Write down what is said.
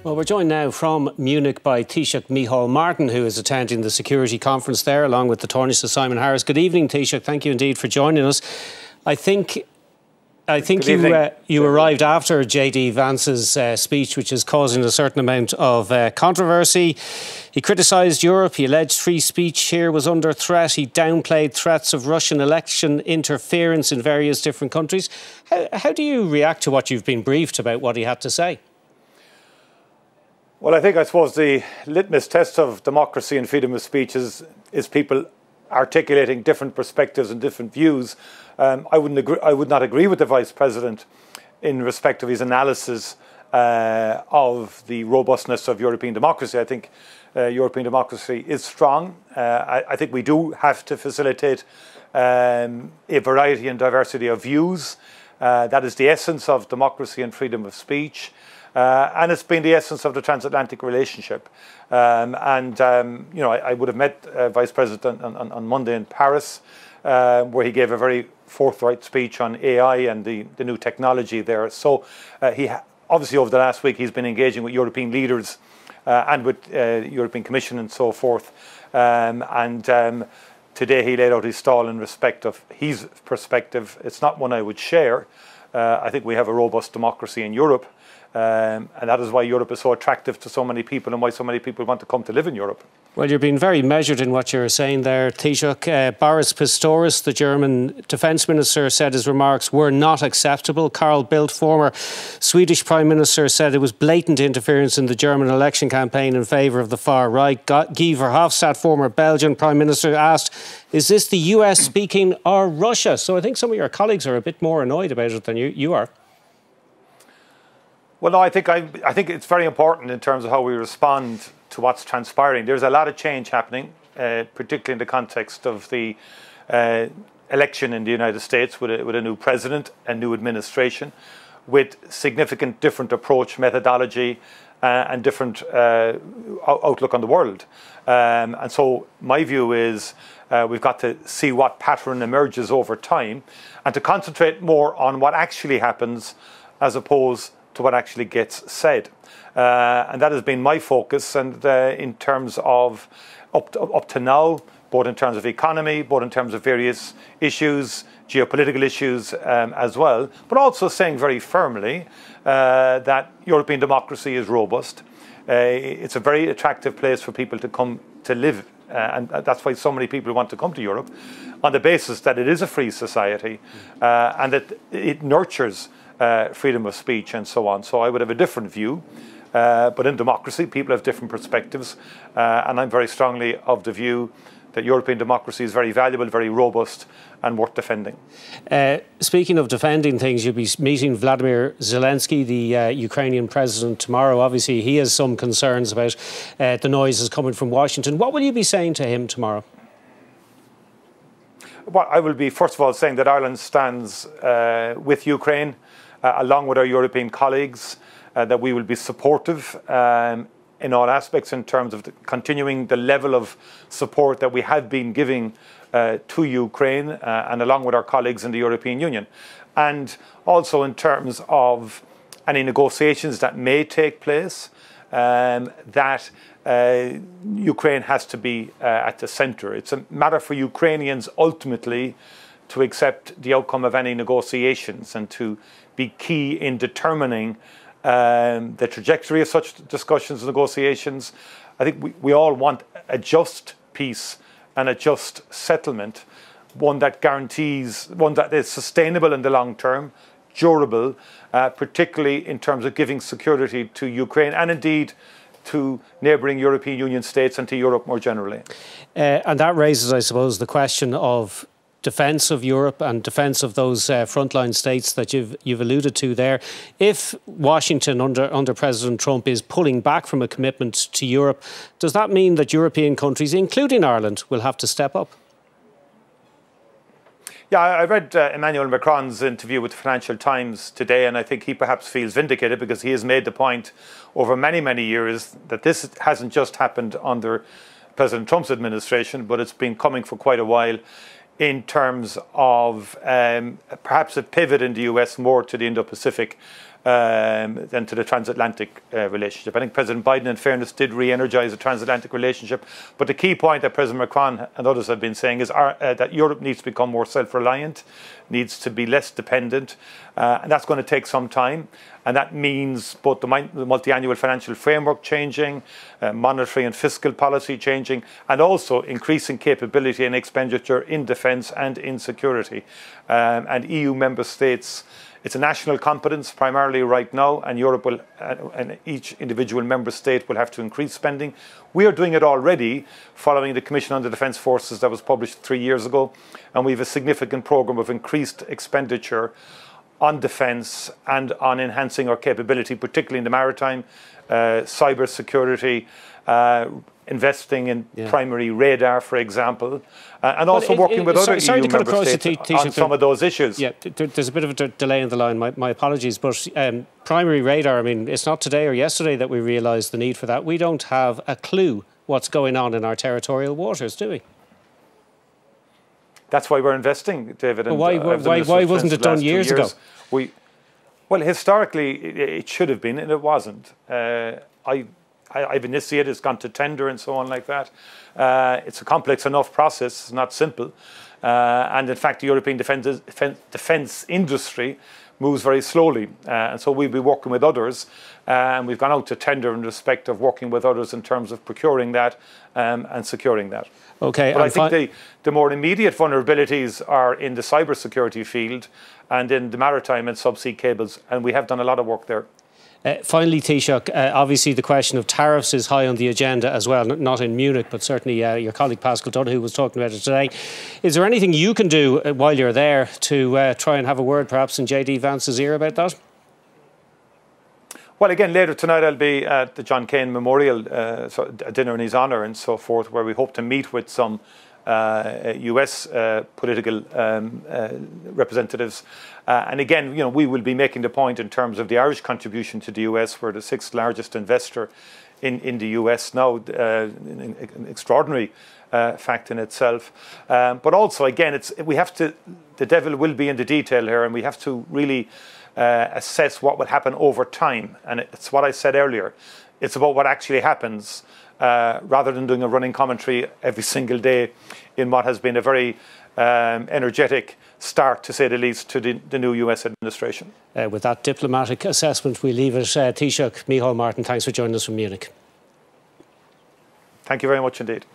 Well, we're joined now from Munich by Taoiseach Micheál Martin, who is attending the security conference there, along with the Taoiseach Simon Harris. Good evening, Taoiseach. Thank you indeed for joining us. I think you arrived after JD Vance's speech, which is causing a certain amount of controversy. He criticised Europe. He alleged free speech here was under threat. He downplayed threats of Russian election interference in various different countries. How do you react to what you've been briefed about what he had to say? Well, I suppose the litmus test of democracy and freedom of speech is people articulating different perspectives and different views. I would not agree with the Vice President in respect of his analysis of the robustness of European democracy. I think European democracy is strong. I think we do have to facilitate a variety and diversity of views. That is the essence of democracy and freedom of speech. And it's been the essence of the transatlantic relationship. I would have met Vice President on Monday in Paris, where he gave a very forthright speech on AI and the new technology there. So he obviously over the last week he's been engaging with European leaders and with European Commission and so forth. Today he laid out his stall in respect of his perspective. It's not one I would share. I think we have a robust democracy in Europe. And that is why Europe is so attractive to so many people and why so many people want to come to live in Europe. Well, you're being very measured in what you're saying there, Taoiseach. Boris Pistorius, the German Defence Minister, said his remarks were not acceptable. Carl Bildt, former Swedish Prime Minister, said it was blatant interference in the German election campaign in favour of the far right. Guy Verhofstadt, former Belgian Prime Minister, asked, is this the US speaking or Russia? So I think some of your colleagues are a bit more annoyed about it than you are. Well, no, I think it's very important in terms of how we respond to what's transpiring. There's a lot of change happening, particularly in the context of the election in the United States with a new president, a new administration, with significant different approach, methodology, and different outlook on the world. And so my view is we've got to see what pattern emerges over time and to concentrate more on what actually happens as opposed to what actually gets said. And that has been my focus, and in terms of up to now, both in terms of economy, both in terms of various issues, geopolitical issues as well, but also saying very firmly that European democracy is robust. It's a very attractive place for people to come to live, and that's why so many people want to come to Europe, on the basis that it is a free society and that it nurtures freedom of speech and so on. So I would have a different view. But in democracy, people have different perspectives. And I'm very strongly of the view that European democracy is very valuable, very robust and worth defending. Speaking of defending things, you'll be meeting Vladimir Zelensky, the Ukrainian president, tomorrow. Obviously, he has some concerns about the noises coming from Washington. What will you be saying to him tomorrow? Well, I will be, first of all, saying that Ireland stands with Ukraine, along with our European colleagues, that we will be supportive in all aspects in terms of continuing the level of support that we have been giving to Ukraine and along with our colleagues in the European Union. And also in terms of any negotiations that may take place, that Ukraine has to be at the centre. It's a matter for Ukrainians ultimately to accept the outcome of any negotiations and to be key in determining the trajectory of such discussions and negotiations. I think we all want a just peace and a just settlement, one that guarantees, one that is sustainable in the long term, durable, particularly in terms of giving security to Ukraine and indeed to neighbouring European Union states and to Europe more generally. And that raises, I suppose, the question of defence of Europe and defence of those frontline states that you've alluded to there. If Washington under President Trump is pulling back from a commitment to Europe, does that mean that European countries, including Ireland, will have to step up? Yeah, I read Emmanuel Macron's interview with the Financial Times today, and I think he perhaps feels vindicated because he has made the point over many, many years that this hasn't just happened under President Trump's administration, but it's been coming for quite a while. in terms of perhaps a pivot in the US more to the Indo-Pacific than to the transatlantic relationship. I think President Biden, in fairness, did re-energise the transatlantic relationship. But the key point that President Macron and others have been saying is that Europe needs to become more self-reliant, needs to be less dependent, and that's going to take some time. And that means both the multi-annual financial framework changing, monetary and fiscal policy changing, and also increasing capability and expenditure in defence and in security. And EU member states, it's a national competence primarily right now, and Europe will, and each individual member state will have to increase spending. We are doing it already, following the Commission on the Defence Forces that was published 3 years ago, and we have a significant programme of increased expenditure on defence and on enhancing our capability, particularly in the maritime, cyber security, investing in primary radar, for example, and also working with other EU member states on some of those issues. Yeah, there's a bit of a delay in the line, my apologies, but primary radar, I mean, it's not today or yesterday that we realised the need for that. We don't have a clue what's going on in our territorial waters, do we? That's why we're investing, David. But why wasn't it done years ago? Well, historically, it should have been, and it wasn't. I've initiated, it's gone to tender and so on like that. It's a complex enough process, it's not simple. And in fact, the European defence industry moves very slowly. And so we'll be working with others. And we've gone out to tender in respect of working with others in terms of procuring that and securing that. Okay. But I think the more immediate vulnerabilities are in the cyber security field and in the maritime and subsea cables. And we have done a lot of work there. Finally, Taoiseach, obviously the question of tariffs is high on the agenda as well, not in Munich, but certainly your colleague Pascal Donoghue was talking about it today. Is there anything you can do while you're there to try and have a word perhaps in JD Vance's ear about that? Well, again, later tonight I'll be at the John Cain Memorial, a dinner in his honour and so forth, where we hope to meet with some US political representatives. And again, you know, we will be making the point in terms of the Irish contribution to the US. We're the 6th largest investor in the US now, an extraordinary fact in itself. But also, again, the devil will be in the detail here, and we have to really assess what will happen over time. And it's what I said earlier. It's about what actually happens, rather than doing a running commentary every single day in what has been a very energetic start, to say the least, to the new US administration. With that diplomatic assessment, we leave it. Taoiseach Micheál Martin, thanks for joining us from Munich. Thank you very much indeed.